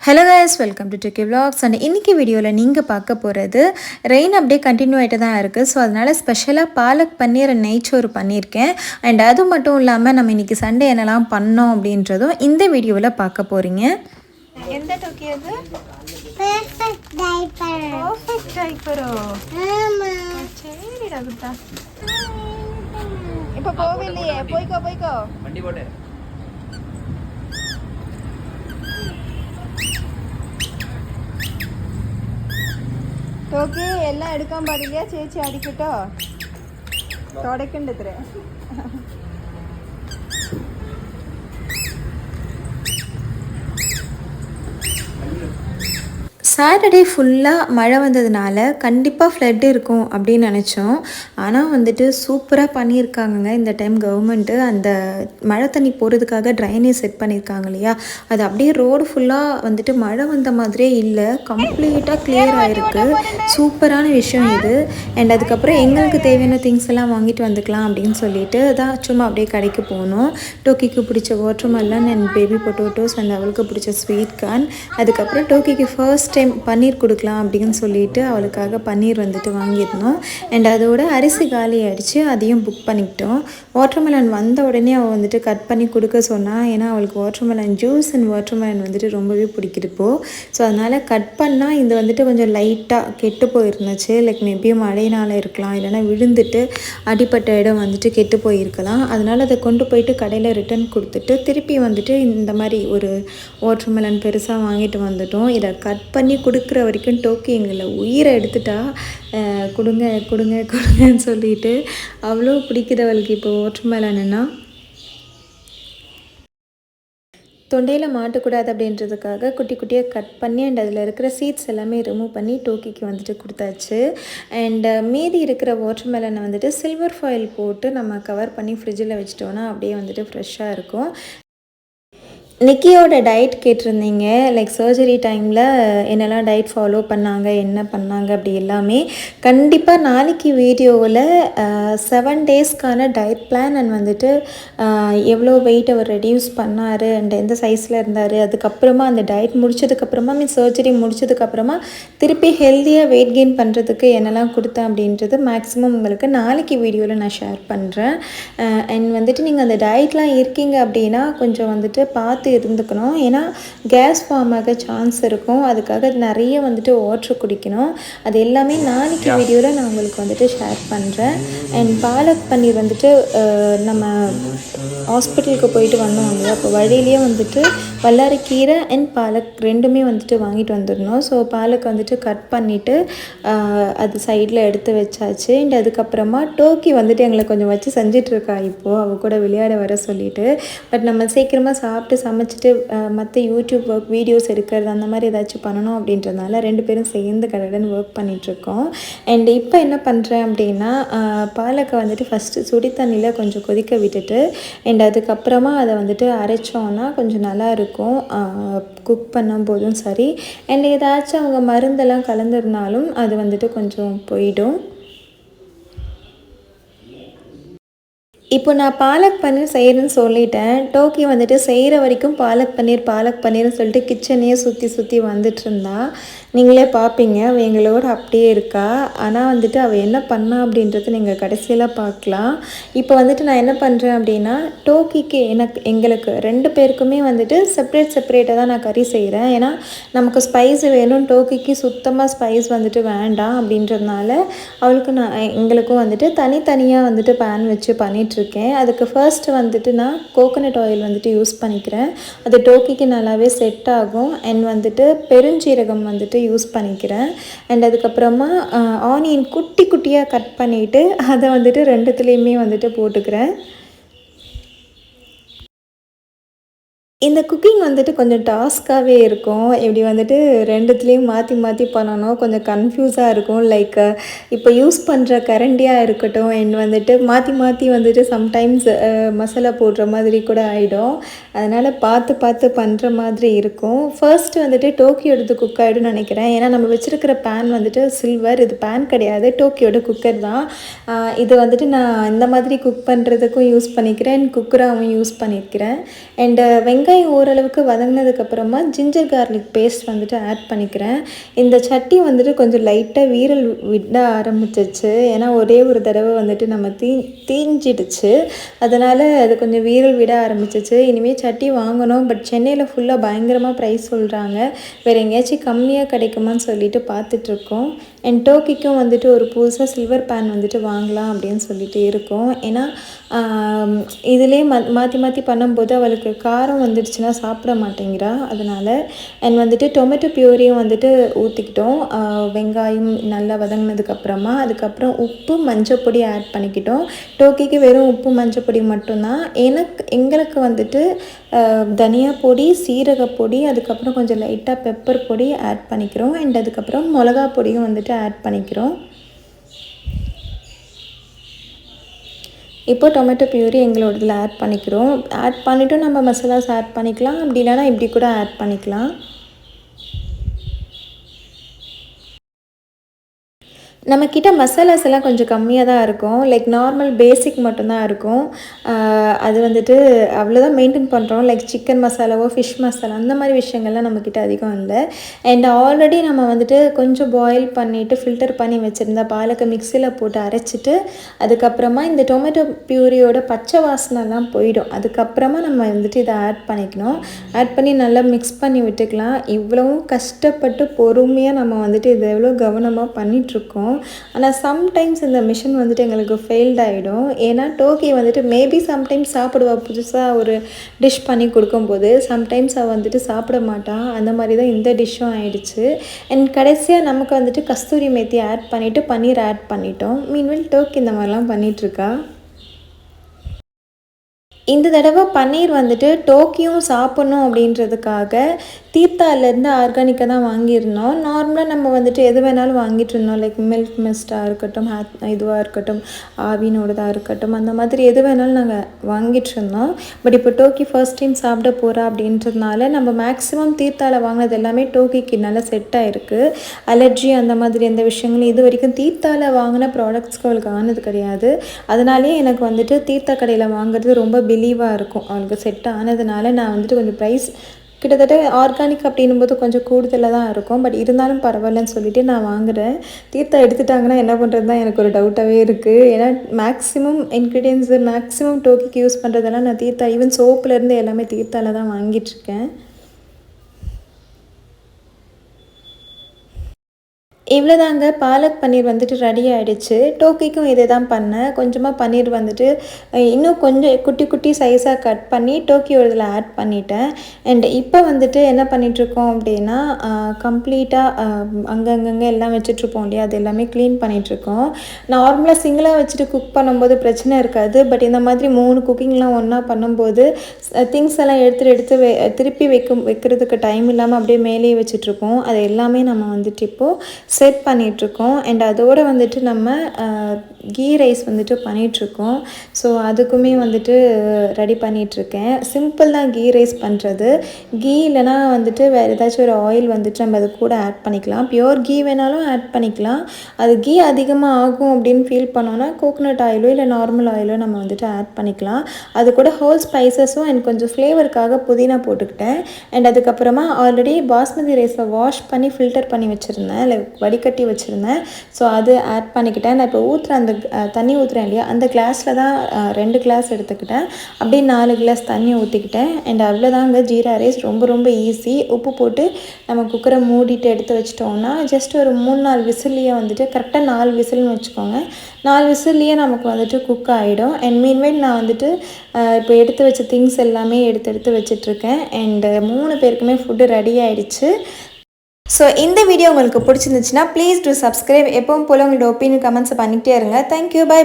Hello guys, welcome to techie vlogs. And இன்றைக்கி வீடியோவில் நீங்கள் பார்க்க போகிறது ரெயின் அப்படியே கண்டினியூ ஆகிட்டு தான் இருக்குது. ஸோ அதனால் ஸ்பெஷலாக பாலக் பன்னீர் அண்ட் நெய்ச்சோறு பண்ணியிருக்கேன். அண்ட் அது மட்டும் இல்லாமல் நம்ம இன்றைக்கி சண்டே என்னெல்லாம் பண்ணோம் அப்படின்றதும் இந்த வீடியோவில் பார்க்க போகிறீங்க. எந்த டோக்கி அது? பர்ஃபெக்ட் டைப்பரோ? சரிடா குத்தா. இப்போ போகலையே, போய்க்கோ வண்டி போட்டு. ടോക്കി എല്ലാം എടുക്കാൻ പാടില്ല, ചേച്ചി അടിക്കട്ടോ, തുടക്കണ്ടത്രേ. சாட்டர்டே ஃபுல்லாக மழை வந்ததுனால கண்டிப்பாக ஃப்ளட் இருக்கும் அப்படின்னு நினச்சோம். ஆனால் வந்துட்டு சூப்பராக பண்ணியிருக்காங்கங்க இந்த டைம் கவர்மெண்ட்டு. அந்த மழை தண்ணி போகிறதுக்காக ட்ரைனேஜ் செட் பண்ணியிருக்காங்க இல்லையா, அது அப்படியே ரோடு ஃபுல்லாக வந்துட்டு மழை வந்த மாதிரியே இல்லை, கம்ப்ளீட்டாக கிளியர் ஆகிருக்கு. சூப்பரான விஷயம் இது. அண்ட் அதுக்கப்புறம் எங்களுக்கு தேவையான திங்ஸ் எல்லாம் வாங்கிட்டு வந்துக்கலாம் அப்படின்னு சொல்லிட்டு தான் சும்மா அப்படியே கடைக்கு போனோம். டோக்கிக்கு பிடிச்ச வாட்டர்மெலன் அண்ட் பேபி பொட்டோட்டோஸ் அண்ட் அவளுக்கு பிடிச்ச ஸ்வீட் கார்ன். அதுக்கப்புறம் டோக்கிக்கு ஃபர்ஸ்ட் டைம் பன்னீர் கொடுக்கலாம் அப்படின்னு சொல்லிட்டு அவளுக்காக பன்னீர் வந்துட்டு வாங்கியிருந்தோம். அண்ட் அதோட அரிசி காலி ஆகிடுச்சு, அதையும் புக் பண்ணிக்கிட்டோம். வாட்டர்மெலன் வந்த உடனே அவள் வந்துட்டு கட் பண்ணி கொடுக்க சொன்னாள். ஏன்னா அவளுக்கு வாட்டர்மெலன் ஜூஸ் அண்ட் வாட்டர்மெலன் வந்துட்டு ரொம்பவே பிடிக்குது இப்போது. ஸோ அதனால் கட் பண்ணால் இது வந்துட்டு கொஞ்சம் லைட்டாக கெட்டு போயிருந்துச்சு. லைக் மேபி மழையினால் இருக்கலாம், இல்லைனா விழுந்துட்டு அடிப்பட்ட இடம் வந்துட்டு கெட்டு போயிருக்கலாம். அதனால் அதை கொண்டு போயிட்டு கடையில் ரிட்டன் கொடுத்துட்டு திருப்பி வந்துட்டு இந்த மாதிரி ஒரு வாட்டர்மெலன் பெருசாக வாங்கிட்டு வந்துட்டோம். இதை கட் பண்ணி கொடுக்குற வரைக்கும் டோக்கி எங்களை உயிரை எடுத்துட்டா. கொடுங்க கொடுங்க கொடுங்கன்னு சொல்லிட்டு அவ்வளோ பிடிக்கிறவளுக்கு இப்போ வாட்டர்மெலன்னா. தொண்டையில் மாட்டக்கூடாது அப்படின்றதுக்காக குட்டி குட்டியாக கட் பண்ணி அண்ட் அதில் இருக்கிற சீட்ஸ் எல்லாமே ரிமூவ் பண்ணி டோக்கிக்கு வந்துட்டு கொடுத்தாச்சு. அண்ட் மீதி இருக்கிற வாட்டர்மெலனை வந்துட்டு சில்வர் ஃபாயில் போட்டு நம்ம கவர் பண்ணி ஃப்ரிட்ஜில் வச்சிட்டோன்னா அப்படியே வந்துட்டு ஃப்ரெஷ்ஷாக இருக்கும். நிக்கியோட டயட் கேட்டிருந்தீங்க, லைக் சர்ஜரி டைமில் என்னெல்லாம் டயட் ஃபாலோ பண்ணாங்க, என்ன பண்ணாங்க அப்படி எல்லாமே. கண்டிப்பாக நாளைக்கு வீடியோவில் 7 டேஸ்க்கான டயட் பிளான் அண்ட் வந்துட்டு எவ்வளோ வெயிட் அவர் ரெடியூஸ் பண்ணார் அண்ட் எந்த சைஸில் இருந்தார், அதுக்கப்புறமா அந்த டயட் முடிச்சதுக்கப்புறமா சர்ஜரி முடிச்சதுக்கப்புறமா திருப்பி ஹெல்த்தியாக வெயிட் கெயின் பண்ணுறதுக்கு என்னெல்லாம் கொடுத்தேன் அப்படின்றது மேக்ஸிமம் உங்களுக்கு நாளைக்கு வீடியோவில் நான் ஷேர் பண்ணுறேன். அண்ட் வந்துட்டு நீங்கள் அந்த டயட்லாம் இருக்கீங்க அப்படின்னா கொஞ்சம் வந்துட்டு பார்த்து இருந்துக்கணும். ஏன்னா கேஸ் ஃபார்ம் ஆக சான்ஸ் இருக்கும். அதுக்காக நிறைய வந்துட்டு வாட்டர் குடிக்கணும். அது எல்லாமே நாளைக்கு வீடியோவில் நான் உங்களுக்கு வந்துட்டு ஷேர் பண்ணுறேன். அண்ட் பாலக் பன்னீர் வந்துட்டு நம்ம ஹாஸ்பிட்டலுக்கு போயிட்டு வந்தோம் இல்லையா, அப்போ வழியிலேயே வந்துட்டு வல்லாரைக்கீரை அண்ட் பாலக் ரெண்டுமே வந்துட்டு வாங்கிட்டு வந்துடணும். ஸோ பாலக் வந்துட்டு கட் பண்ணிவிட்டு அது சைடில் எடுத்து வச்சாச்சு. அண்ட் அதுக்கப்புறமா டோக்கி வந்துட்டு எங்களை கொஞ்சம் வச்சு செஞ்சிட்ருக்கா இப்போது, அவள் கூட விளையாட வர சொல்லிவிட்டு. பட் நம்ம சீக்கிரமாக சாப்பிட்டு சமைச்சிட்டு மற்ற யூடியூப் ஒர்க் வீடியோஸ் எடுக்கிறது அந்த மாதிரி ஏதாச்சும் பண்ணணும் அப்படின்றதுனால 2 பேரும் சேர்ந்து கடடன் ஒர்க் பண்ணிகிட்ருக்கோம். அண்ட் இப்போ என்ன பண்ணுறேன் அப்படின்னா பாலக்கை வந்துட்டு ஃபஸ்ட்டு சுடி தண்ணியில் கொஞ்சம் கொதிக்க விட்டுட்டு அண்ட் அதுக்கப்புறமா அதை வந்துட்டு அரைச்சோன்னா கொஞ்சம் நல்லா இருக்கும் குக் பண்ணும் போதும் சரி. அண்ட் ஏதாச்சும் அவங்க மருந்தெல்லாம் கலந்துருந்தாலும் அது வந்துட்டு கொஞ்சம் போயிடும். இப்போ நான் பாலக் பன்னீர் செய்கிறேன்னு சொல்லிட்டேன். டோக்கி வந்துட்டு செய்கிற வரைக்கும் பாலக் பன்னீர்னு சொல்லிட்டு கிச்சனையே சுற்றி வந்துட்டு இருந்தா. நீங்களே பார்ப்பீங்க அவள் எங்களோட அப்படியே இருக்கா. ஆனால் வந்துட்டு அவள் என்ன பண்ணா அப்படின்றது நீங்கள் கடைசியில் பார்க்கலாம். இப்போ வந்துட்டு நான் என்ன பண்ணுறேன் அப்படின்னா டோக்கிக்கு எங்களுக்கு 2 பேருக்குமே வந்துட்டு செப்பரேட்டாக தான் நான் கறி செய்கிறேன். ஏன்னா நமக்கு ஸ்பைஸ் வேணும், டோக்கிக்கு சுத்தமாக ஸ்பைஸ் வந்துட்டு வேண்டாம் அப்படின்றதுனால எங்களுக்கும் வந்துட்டு தனித்தனியாக வந்துட்டு பேன் வச்சு பண்ணிட்டுருக்கேன். அதுக்கு ஃபர்ஸ்ட் வந்துட்டு நான் கோகோனட் ஆயில் வந்துட்டு யூஸ் பண்ணிக்கிறேன். அது டோக்கிக்கு நல்லாவே செட் ஆகும். அண்ட் வந்துட்டு பெருஞ்சீரகம் வந்துட்டு யூஸ் பண்ணிக்கிறேன். அண்ட் அதுக்கப்புறமா ஆனியன் குட்டியாக கட் பண்ணிவிட்டு அதை வந்துட்டு 2துலேயுமே வந்துட்டு போட்டுக்கிறேன். இந்த குக்கிங் வந்துட்டு கொஞ்சம் டாஸ்க்காகவே இருக்கும். இப்படி வந்துட்டு 2துலேயும் மாற்றி பண்ணணும், கொஞ்சம் கன்ஃபியூஸாக இருக்கும். லைக் இப்போ யூஸ் பண்ணுற கரண்டியாக இருக்கட்டும் அண்ட் வந்துட்டு மாற்றி வந்துட்டு சம்டைம்ஸ் மசாலா போடுற மாதிரி கூட ஆகிடும். அதனால் பார்த்து பண்ணுற மாதிரி இருக்கும். ஃபர்ஸ்ட்டு வந்துட்டு டோக்கியோடது குக் ஆகிடும்னு நினைக்கிறேன். ஏன்னா நம்ம வச்சுருக்கிற பேன் வந்துட்டு சில்வர், இது பேன் கிடையாது, டோக்கியோட குக்கர் தான். இது வந்துட்டு நான் இந்த மாதிரி குக் பண்ணுறதுக்கும் யூஸ் பண்ணிக்கிறேன், குக்கராகவும் யூஸ் பண்ணிக்கிறேன். அண்டு வெங்காயம் ஓரளவுக்கு வதங்கினதுக்கப்புறமா ஜிஞ்சர் கார்லிக் பேஸ்ட் வந்துட்டு ஆட் பண்ணிக்கிறேன். இந்த சட்டி வந்துட்டு கொஞ்சம் லைட்டாக வீரல் விட ஆரம்பிச்சிச்சு. ஏன்னா ஒரே ஒரு தடவை வந்துட்டு நம்ம தீஞ்சிடுச்சு. அதனால் அது கொஞ்சம் வீரல் விட ஆரம்பிச்சிச்சு. இனிமேல் சட்டி வாங்கணும். பட் சென்னையில் ஃபுல்லாக பயங்கரமாக ப்ரைஸ் சொல்கிறாங்க. வேறு எங்கேயாச்சும் கம்மியாக கிடைக்குமான்னு சொல்லிட்டு பார்த்துட்ருக்கோம். அண்ட் டோக்கிக்கும் வந்துட்டு ஒரு புதுசாக சில்வர் பேன் வந்துட்டு வாங்கலாம் அப்படின்னு சொல்லிட்டு இருக்கோம். ஏன்னா இதிலே மாற்றி மாற்றி பண்ணும்போது அவளுக்கு காரம் வந்துடுச்சுன்னா சாப்பிட மாட்டேங்கிறா. அதனால் அண்ட் வந்துட்டு டொமேட்டோ பியூரியும் வந்துட்டு ஊற்றிக்கிட்டோம். வெங்காயம் நல்லா வதங்கினதுக்கப்புறமா அதுக்கப்புறம் உப்பு மஞ்சள் பொடி ஆட் பண்ணிக்கிட்டோம். டோக்கிக்கு வெறும் உப்பு மஞ்சள் பொடி மட்டும்தான். எங்களுக்கு வந்துட்டு தனியா பொடி, சீரகப்பொடி, அதுக்கப்புறம் கொஞ்சம் லைட்டாக பெப்பர் பொடி ஆட் பண்ணிக்கிறோம். அண்ட் அதுக்கப்புறம் மிளகா பொடியும் வந்துட்டு ஆட் பண்ணிக்கிறோம். இப்போ டொமேட்டோ பியூரி எங்களோடதில் ஆட் பண்ணிக்கிறோம். ஆட் பண்ணிவிட்டு நம்ம மசாலாஸ் ஆட் பண்ணிக்கலாம். அப்படி இல்லைனா இப்படி கூட ஆட் பண்ணிக்கலாம். நம்மக்கிட்ட மசாலாஸ் எல்லாம் கொஞ்சம் கம்மியாக தான் இருக்கும். லைக் நார்மல் பேசிக் மட்டும்தான் இருக்கும். அது வந்துட்டு அவ்வளோதான் மெயின்டைன் பண்ணுறோம். லைக் சிக்கன் மசாலாவோ ஃபிஷ் மசாலா அந்த மாதிரி விஷயங்கள்லாம் நம்மக்கிட்ட அதிகம் இல்லை. அண்ட் ஆல்ரெடி நம்ம வந்துட்டு கொஞ்சம் பாயில் பண்ணிவிட்டு ஃபில்டர் பண்ணி வச்சுருந்தா பாலக்கை மிக்சியில் போட்டு அரைச்சிட்டு அதுக்கப்புறமா இந்த டொமேட்டோ பியூரியோட பச்சை வாசனைலாம் போயிடும். அதுக்கப்புறமா நம்ம வந்துட்டு இதை ஆட் பண்ணிக்கணும். ஆட் பண்ணி நல்லா மிக்ஸ் பண்ணி விட்டுக்கலாம். இவ்வளவும் கஷ்டப்பட்டு பொறுமையாக நம்ம வந்துட்டு இதை எவ்வளோ கவனமாக பண்ணிகிட்ருக்கோம். ஆனால் சம்டைம்ஸ் இந்த மிஷின் வந்துட்டு எங்களுக்கு ஃபெயில்ட் ஆகிடும். ஏன்னா டோக்கி வந்துட்டு மேபி சம்டைம்ஸ் சாப்பிடுவா. புதுசாக ஒரு டிஷ் பண்ணி கொடுக்கும்போது சம்டைம்ஸ் அவள் வந்துட்டு சாப்பிட மாட்டான். அந்த மாதிரி தான் இந்த டிஷ்ஷும் ஆகிடுச்சு. அண்ட் கடைசியாக நமக்கு வந்துட்டு கஸ்தூரி மேத்தி ஆட் பண்ணிவிட்டு பன்னீர் ஆட் பண்ணிட்டோம். மீன்வெல் டோக்கி இந்த மாதிரிலாம் பண்ணிகிட்ருக்கா. இந்த தடவை பன்னீர் வந்துட்டு டோக்கியும் சாப்பிட்ணும் அப்படின்றதுக்காக தீர்த்தாலேருந்து ஆர்கானிக்காக தான் வாங்கியிருந்தோம். நார்மலாக நம்ம வந்துட்டு எது வேணாலும் வாங்கிட்டு இருந்தோம். லைக் மில்க் மிஸ்டாக இருக்கட்டும், இதுவாக இருக்கட்டும், ஆவினோடதாக இருக்கட்டும், அந்த மாதிரி எது வேணாலும் நாங்கள் வாங்கிட்டு இருந்தோம். பட் இப்போ டோக்கி ஃபர்ஸ்ட் டைம் சாப்பிட போகிறா அப்படின்றதுனால நம்ம மேக்ஸிமம் தீர்த்தால வாங்கினது எல்லாமே டோக்கிக்கு நல்லா செட் ஆகிருக்கு. அலர்ஜி அந்த மாதிரி எந்த விஷயங்களும் இது வரைக்கும் தீர்த்தால வாங்கின ப்ராடக்ட்ஸ்க்கு அவளுக்கு ஆனது கிடையாது. அதனாலேயே எனக்கு வந்துட்டு தீர்த்தா கடையில் வாங்குறது ரொம்ப பிலீவாக இருக்கும். அவளுக்கு செட் ஆனதுனால நான் வந்துட்டு கொஞ்சம் ப்ரைஸ் கிட்டத்தட்ட ஆர்கானிக் அப்படின்னும்போது கொஞ்சம் கூடுதலாக தான் இருக்கும். பட் இருந்தாலும் பரவாயில்லன்னு சொல்லிவிட்டு நான் வாங்குகிறேன். தீர்த்தா எடுத்துட்டாங்கன்னா என்ன பண்ணுறது தான் எனக்கு ஒரு டவுட்டாகவே இருக்குது. ஏன்னா மேக்ஸிமம் இன்க்ரீடியன்ஸு மேக்ஸிமம் டோக்கிக்கு யூஸ் பண்ணுறதெல்லாம் நான் தீர்த்தா ஈவன் சோப்புலேருந்து எல்லாமே தீர்த்தால தான் வாங்கிட்டுருக்கேன். இவ்வளோதாங்க பாலக் பன்னீர் வந்துட்டு ரெடி ஆகிடுச்சு. டோக்கிக்கும் இதே தான் பண்ணேன். கொஞ்சமாக பன்னீர் வந்துட்டு இன்னும் கொஞ்சம் குட்டி குட்டி சைஸாக கட் பண்ணி டோக்கியோ இதில் ஆட் பண்ணிட்டேன். அண்ட் இப்போ வந்துட்டு என்ன பண்ணிகிட்ருக்கோம் அப்படின்னா கம்ப்ளீட்டாக அங்கங்கே எல்லாம் வச்சுட்ருப்போம் இல்லையா, அது எல்லாமே க்ளீன் பண்ணிகிட்ருக்கோம். நார்மலாக சிங்கிளாக வச்சுட்டு குக் பண்ணும்போது பிரச்சனை இருக்காது. பட் இந்த மாதிரி 3 குக்கிங்லாம் ஒன்றா பண்ணும்போது திங்ஸ் எல்லாம் எடுத்து திருப்பி வைக்கிறதுக்கு டைம் இல்லாமல் அப்படியே மேலேயே வச்சுட்ருக்கோம். அது எல்லாமே நம்ம வந்துட்டு இப்போது செட் பண்ணிகிட்ருக்கோம். அண்ட் அதோடு வந்துட்டு நம்ம கீ ரைஸ் வந்துட்டு பண்ணிகிட்ருக்கோம். ஸோ அதுக்குமே வந்துட்டு ரெடி பண்ணிகிட்ருக்கேன். சிம்பிள் தான் கீ ரைஸ் பண்ணுறது. கீ இல்லைனா வந்துட்டு வேறு ஏதாச்சும் ஒரு ஆயில் வந்துட்டு நம்ம அது கூட ஆட் பண்ணிக்கலாம். பியோர் கீ வேணாலும் ஆட் பண்ணிக்கலாம். அது கீ அதிகமாக ஆகும் அப்படின்னு ஃபீல் பண்ணோன்னா கோகோனட் ஆயிலோ இல்லை நார்மல் ஆயிலோ நம்ம வந்துட்டு ஆட் பண்ணிக்கலாம். அது கூட ஹோல் ஸ்பைசஸும் அண்ட் கொஞ்சம் ஃப்ளேவருக்காக புதினா போட்டுக்கிட்டேன். அண்ட் அதுக்கப்புறமா ஆல்ரெடி பாஸ்மதி ரைஸை வாஷ் பண்ணி ஃபில்டர் பண்ணி வச்சுருந்தேன், வடிகட்டி வச்சுருந்தேன். ஸோ அது ஆட் பண்ணிக்கிட்டேன். நான் இப்போ ஊற்றுற அந்த தண்ணி ஊற்றுறேன் இல்லையா, அந்த கிளாஸில் தான் 2 கிளாஸ் எடுத்துக்கிட்டேன். அப்படியே 4 கிளாஸ் தண்ணி ஊற்றிக்கிட்டேன். அண்ட் அவ்வளோதாங்க ஜீரா ரைஸ். ரொம்ப ரொம்ப ஈஸி. உப்பு போட்டு நம்ம குக்கரை மூடிட்டு எடுத்து வச்சிட்டோம்னா ஜஸ்ட் ஒரு 3-4 விசில்லையே வந்துட்டு கரெக்டாக 4 விசில்னு வச்சுக்கோங்க. 4 விசில்லையே நமக்கு வந்துட்டு குக் ஆகிடும். அண்ட் மீன்வைல் நான் வந்துட்டு இப்போ எடுத்து வச்ச திங்ஸ் எல்லாமே எடுத்து வச்சிட்ருக்கேன். அண்டு 3 பேருக்குமே ஃபுட்டு ரெடி ஆகிடுச்சு. ஸோ இந்த வீடியோ உங்களுக்கு பிடிச்சிருந்துச்சுன்னா ப்ளீஸ் டூ சப்ஸ்கிரைப். எப்பவும் போல் உங்களோட ஒப்பீனியன் கமெண்ட்ஸை பண்ணிகிட்டே இருங்க. தேங்க்யூ. பை.